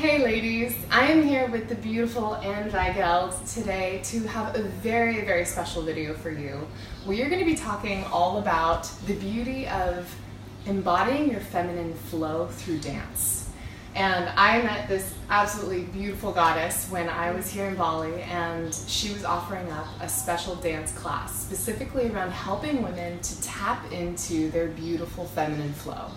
Hey ladies, I am here with the beautiful Anne Weigeld today to have a very, very special video for you. We are going to be talking all about the beauty of embodying your feminine flow through dance. And I met this absolutely beautiful goddess when I was here in Bali, and she was offering up a special dance class specifically around helping women to tap into their beautiful feminine flow,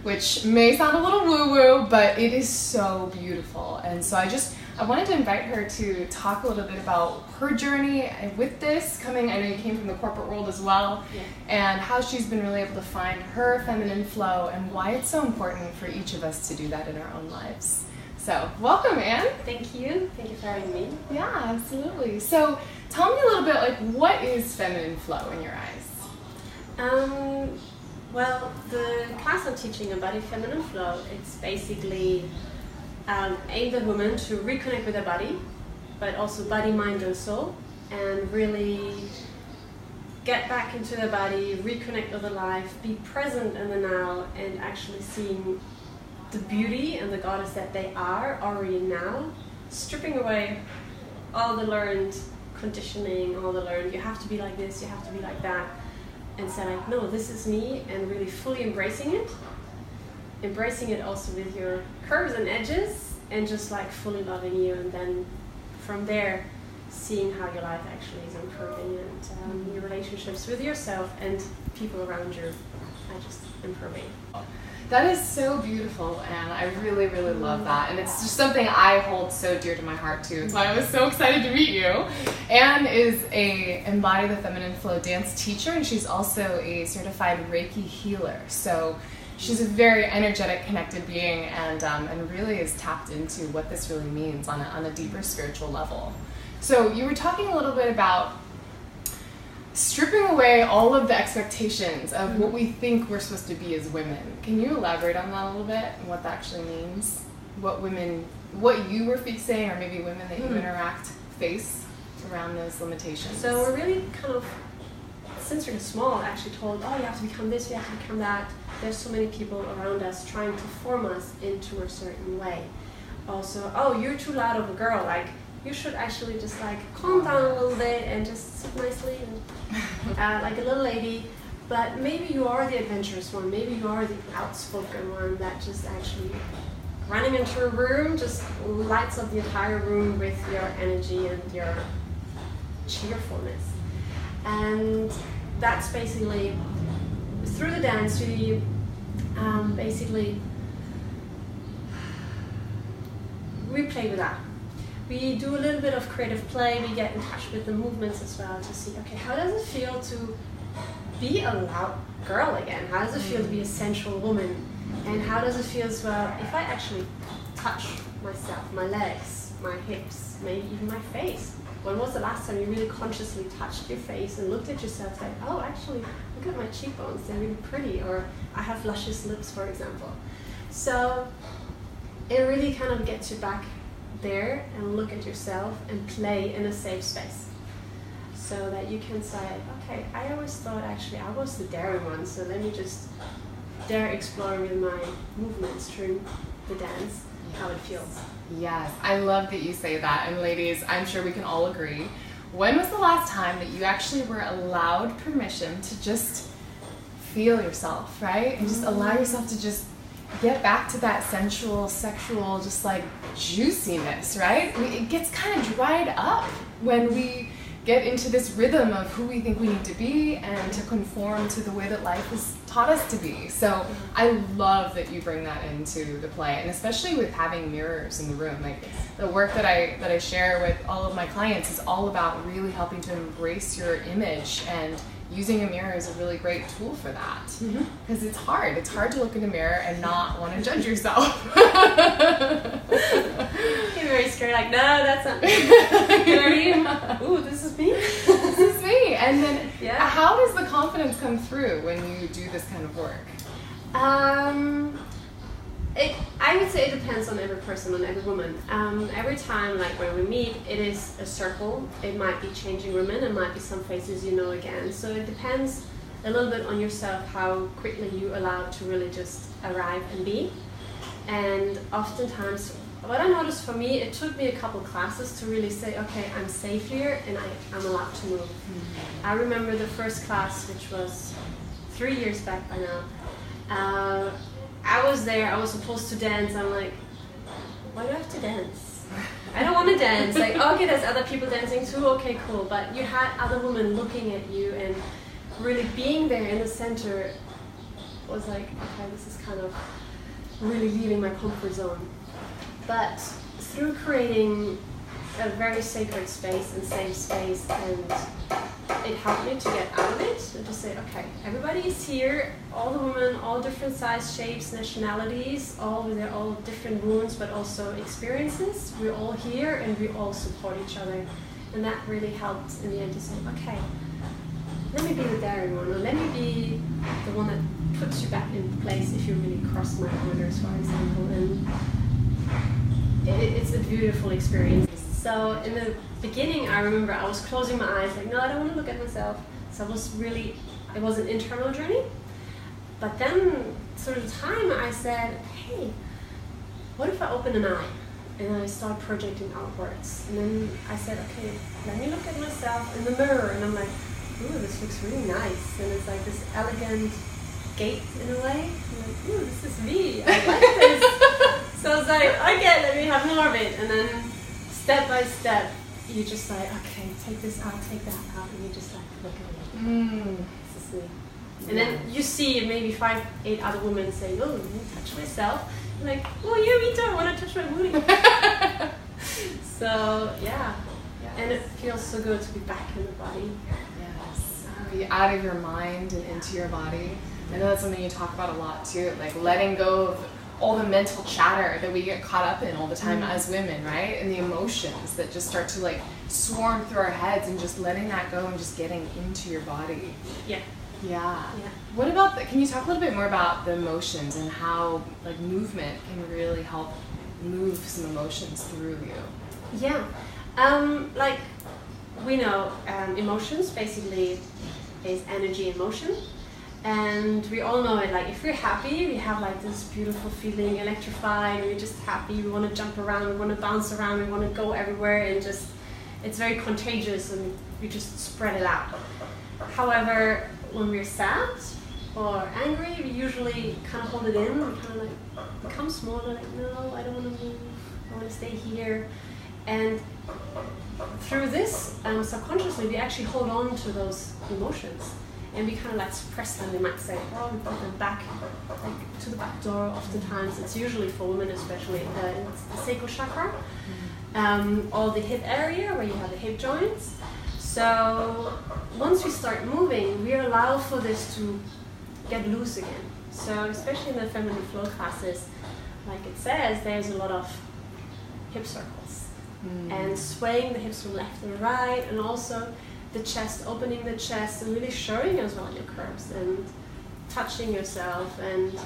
which may sound a little woo-woo, but it is so beautiful. And so I wanted to invite her to talk a little bit about her journey with this, I know you came from the corporate world as well, yeah, and how she's been really able to find her feminine flow and why it's so important for each of us to do that in our own lives. So, welcome, Anne. Thank you for having me. Yeah, absolutely. So, tell me a little bit, what is feminine flow in your eyes? Well, the class I'm teaching, Embody Feminine Flow, it's basically aimed at women to reconnect with their body, but also body, mind, and soul, and really get back into their body, reconnect with their life, be present in the now, and actually seeing the beauty and the goddess that they are already now, stripping away all the learned conditioning, all the learned, you have to be like this, you have to be like that, and say like, no, this is me, and really fully embracing it also with your curves and edges, and just like fully loving you, and then from there seeing how your life actually is improving, and your relationships with yourself and people around you are just improving. That is so beautiful, and I really, really love that. And it's just something I hold so dear to my heart too. So I was so excited to meet you. Anne is a Embody the Feminine Flow dance teacher, and she's also a certified Reiki healer. So she's a very energetic, connected being, and really is tapped into what this really means on a deeper spiritual level. So you were talking a little bit about stripping away all of the expectations of what we think we're supposed to be as women. Can you elaborate on that a little bit and what that actually means? What you were facing, or maybe women that you interact face around those limitations? So we're really kind of, since we're small, actually told, oh, you have to become this, you have to become that. There's so many people around us trying to form us into a certain way. Also, oh, you're too loud of a girl, like, you should actually just like calm down a little bit and just sit nicely and like a little lady. But maybe you are the adventurous one, maybe you are the outspoken one that just actually running into a room just lights up the entire room with your energy and your cheerfulness. And that's basically through the dance we basically we play with that. We do a little bit of creative play, we get in touch with the movements as well to see, okay, how does it feel to be a loud girl again? How does it feel to be a sensual woman? And how does it feel as well if I actually touch myself, my legs, my hips, maybe even my face? When was the last time you really consciously touched your face and looked at yourself like, oh, actually, look at my cheekbones, they're really pretty, or I have luscious lips, for example. So it really kind of gets you back there and look at yourself and play in a safe space, so that you can say, okay, I always thought actually I was the daring one, so let me just dare explore with my movements during the dance, how it feels. Yes, I love that you say that. And ladies, I'm sure we can all agree. When was the last time that you actually were allowed permission to just feel yourself, right? And just allow yourself to just get back to that sensual, sexual, just like juiciness, right? It gets kind of dried up when we get into this rhythm of who we think we need to be and to conform to the way that life has taught us to be. So I love that you bring that into the play, and especially with having mirrors in the room. Like the work that I share with all of my clients is all about really helping to embrace your image, and using a mirror is a really great tool for that. Because it's hard. It's hard to look in the mirror and not want to judge yourself. You're very scared, like, no, that's not me. Who are you? Ooh, this is me? This is me. And then how does the confidence come through when you do this kind of work? I would say it depends on every person, on every woman. Every time, like when we meet, it is a circle. It might be changing women, it might be some faces you know again. So it depends a little bit on yourself, how quickly you allow to really just arrive and be. And oftentimes what I noticed for me, it took me a couple classes to really say, okay, I'm safe here and I'm allowed to move. Mm-hmm. I remember the first class, which was 3 years back by now. I was there, I was supposed to dance. I'm like, why do I have to dance? I don't want to dance. Like, okay, there's other people dancing too, okay, cool. But you had other women looking at you, and really being there in the center was like, okay, this is kind of really leaving my comfort zone. But through creating a very sacred space and safe space, and it helped me to get out of it and to say, okay, everybody is here, all the women, all different size, shapes, nationalities, all with their all different wounds, but also experiences. We're all here and we all support each other. And that really helped in the end to say, okay, let me be the daring one, or let me be the one that puts you back in place if you really cross my borders, for example. And it's a beautiful experience. So in the beginning, I remember I was closing my eyes, like, no, I don't want to look at myself. So it was an internal journey. But then, sort of time, I said, hey, what if I open an eye and I start projecting outwards? And then I said, okay, let me look at myself in the mirror. And I'm like, ooh, this looks really nice. And it's like this elegant gait in a way. I'm like, ooh, this is me. I like this. So I was like, okay, let me have more of it. And then step by step, you just like, okay, take this out, take that out, and you just like, look at it. This is me. And then you see maybe 5, 8 other women saying, oh, let me touch myself. I'm like, oh, yeah, me too, I want to touch my booty. So, yeah. Yes. And it feels so good to be back in the body. Yes. Be out of your mind and into your body. I know that's something you talk about a lot too, like letting go of all the mental chatter that we get caught up in all the time as women, right? And the emotions that just start to like swarm through our heads, and just letting that go and just getting into your body. Yeah. Yeah. What about can you talk a little bit more about the emotions and how like movement can really help move some emotions through you? Yeah. Like we know emotions basically is energy in motion. And we all know it, like if we're happy, we have like this beautiful feeling, electrified, we're just happy, we want to jump around, we want to bounce around, we want to go everywhere, and just, it's very contagious and we just spread it out. However, when we're sad or angry, we usually kind of hold it in, we kind of like become smaller, like no, I don't want to move, I want to stay here. And through this, subconsciously, we actually hold on to those emotions. And we kind of like suppress them. We might say, oh, we put them back, like to the back door. Oftentimes, it's usually for women, especially it's the sacral chakra, or the hip area where you have the hip joints. So once we start moving, we allow for this to get loose again. So especially in the feminine flow classes, like it says, there's a lot of hip circles and swaying the hips from left and right, and also the chest, opening the chest and really showing as well your curves and touching yourself. And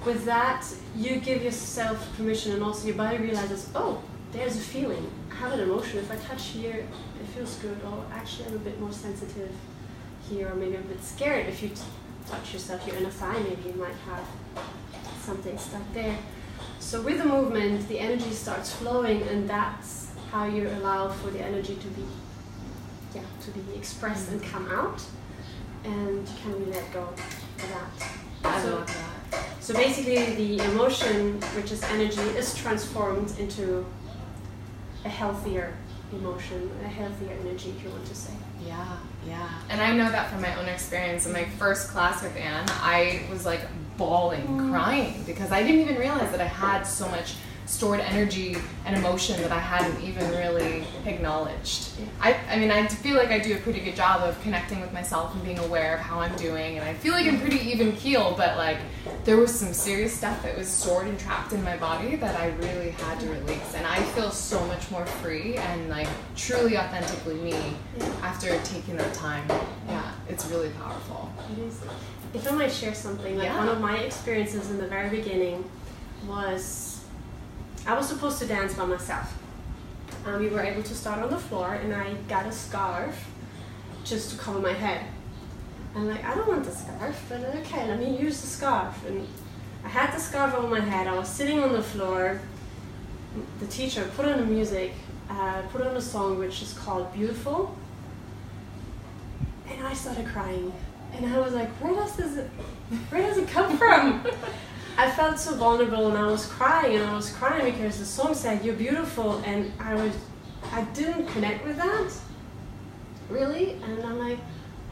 with that, you give yourself permission, and also your body realizes, oh, there's a feeling. I have an emotion. If I touch here, it feels good. Or actually, I'm a bit more sensitive here, or maybe I'm a bit scared. If you touch yourself, your inner thigh, maybe you might have something stuck there. So with the movement, the energy starts flowing, and that's how you allow for the energy to be expressed and come out, and you can really let go of that. I love that. So basically the emotion, which is energy, is transformed into a healthier emotion, a healthier energy, if you want to say. Yeah. And I know that from my own experience. In my first class with Anne, I was like bawling, crying, because I didn't even realize that I had so much stored energy and emotion that I hadn't even really acknowledged. I mean, I feel like I do a pretty good job of connecting with myself and being aware of how I'm doing, and I feel like I'm pretty even keel, but like there was some serious stuff that was stored and trapped in my body that I really had to release, and I feel so much more free and like truly authentically me after taking that time. Yeah, it's really powerful. It is. If I might share something, like one of my experiences in the very beginning was I was supposed to dance by myself. We were able to start on the floor, and I got a scarf just to cover my head. I'm like, I don't want the scarf, but okay, let me use the scarf. And I had the scarf over my head. I was sitting on the floor, the teacher put on the music, put on a song which is called Beautiful, and I started crying. And I was like, where does it come from? I felt so vulnerable, and I was crying because the song said, "You're beautiful," and I didn't connect with that, really. And I'm like,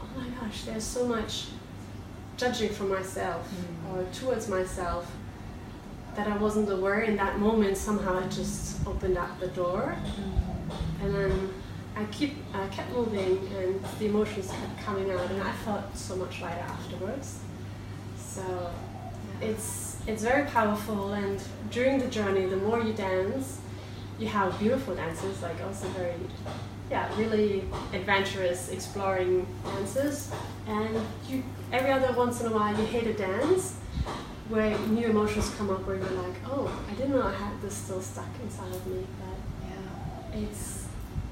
oh my gosh, there's so much judging for myself or towards myself that I wasn't aware in that moment. Somehow it just opened up the door, and then I kept moving, and the emotions kept coming out, and I felt so much lighter afterwards. So it's very powerful, and during the journey, the more you dance, you have beautiful dances, like also very, really adventurous, exploring dances, and every other once in a while you hit a dance where new emotions come up, where you're like, oh, I didn't know I had this still stuck inside of me, but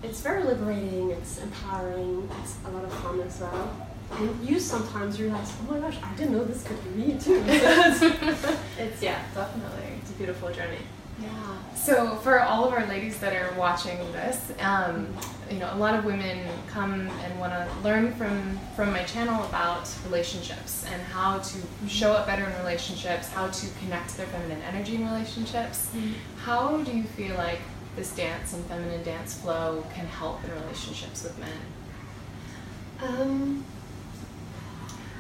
it's very liberating, it's empowering, it's a lot of fun as well. And you sometimes realize, oh my gosh, I didn't know this could be me too. It's definitely, it's a beautiful journey. Yeah. So for all of our ladies that are watching this, a lot of women come and want to learn from my channel about relationships and how to show up better in relationships, how to connect to their feminine energy in relationships. How do you feel like this dance and feminine dance flow can help in relationships with men?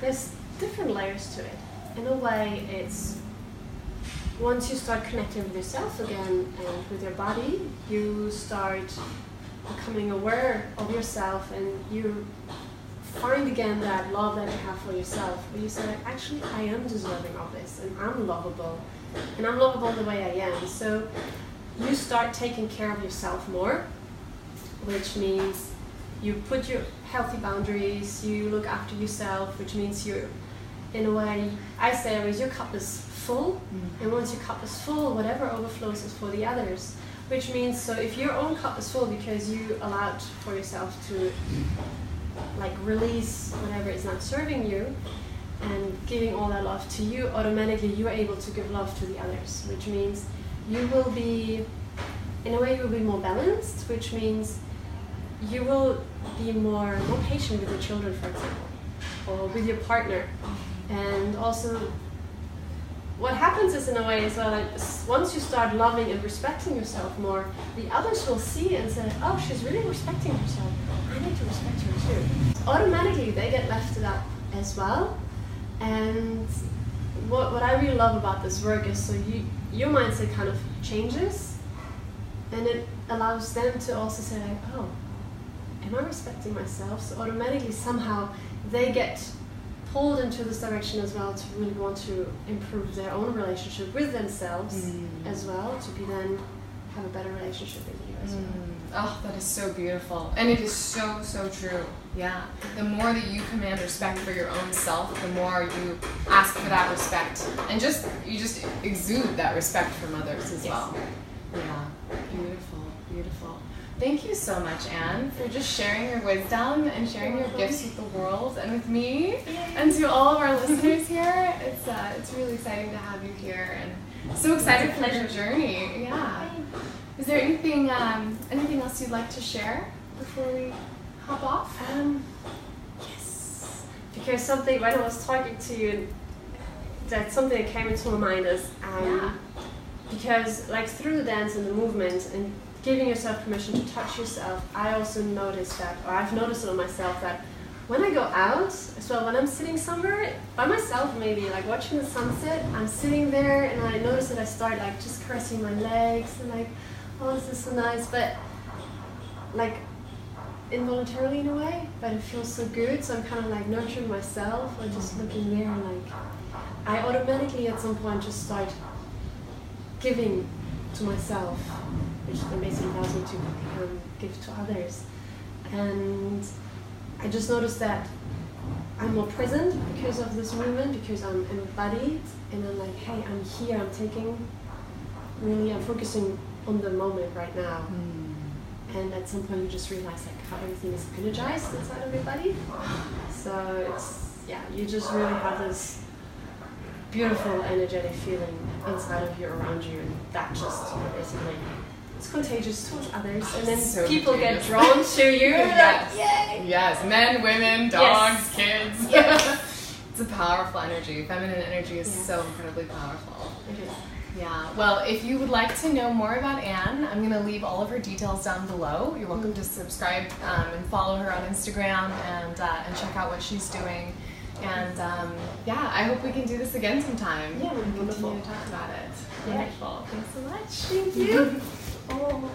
There's different layers to it. In a way, it's once you start connecting with yourself again and with your body, you start becoming aware of yourself, and you find again that love that you have for yourself, where you say, like, actually, I am deserving of this, and I'm lovable the way I am. So you start taking care of yourself more, which means you put your healthy boundaries, you look after yourself, which means you're, in a way, I say always, your cup is full, and once your cup is full, whatever overflows is for the others. Which means, so if your own cup is full because you allowed for yourself to release whatever is not serving you and giving all that love to you, automatically you are able to give love to the others, which means you will be, in a way, you will be more balanced, which means you will be more patient with your children, for example, or with your partner. And also, what happens is, in a way, as well, like, once you start loving and respecting yourself more, the others will see and say, oh, she's really respecting herself, I need to respect her too. Automatically they get lifted up as well. And what I really love about this work is, so your mindset kind of changes, and it allows them to also say, like, oh, am I respecting myself? So automatically somehow they get pulled into this direction as well, to really want to improve their own relationship with themselves as well, to be then have a better relationship with you as well. Oh, that is so beautiful. And it is so, so true. Yeah. The more that you command respect for your own self, the more you ask for that respect. And you just exude that respect from others as well. Yeah. Beautiful, beautiful. Thank you so much, Anne, for just sharing your wisdom and sharing your gifts with the world and with me. And to all of our listeners here, it's really exciting to have you here, and so excited for your journey. Yeah. Is there anything else you'd like to share before we hop off? Yes. Because when I was talking to you, that's something that came into my mind is because, like, through the dance and the movement and giving yourself permission to touch yourself, I also noticed that, or I've noticed it on myself, that when I go out, as well, when I'm sitting somewhere by myself, maybe like watching the sunset, I'm sitting there and I notice that I start like just caressing my legs and like, oh, this is so nice, but like involuntarily in a way, but it feels so good. So I'm kind of like nurturing myself or just looking there, and like I automatically at some point just start giving to myself, which then basically allows me to give to others. And I just noticed that I'm more present because of this movement, because I'm embodied, and I'm like, hey, I'm here, I'm focusing on the moment right now. And at some point you just realize like how everything is energized inside of your body. So it's, you just really have this beautiful energetic feeling inside of you, around you, and that just basically it's contagious towards others, and then So people get contagious. drawn to you. Yes. Yay! Yes, men, women, dogs, kids. Yes. It's a powerful energy. Feminine energy is Yes. so incredibly powerful. It is. Yeah, well, if you would like to know more about Anne, I'm going to leave all of her details down below. You're welcome to subscribe and follow her on Instagram and check out what she's doing. And yeah, I hope we can do this again sometime. Yeah, and wonderful. continue to talk about it. Yeah. Wonderful. Thanks so much. Thank you. Oh.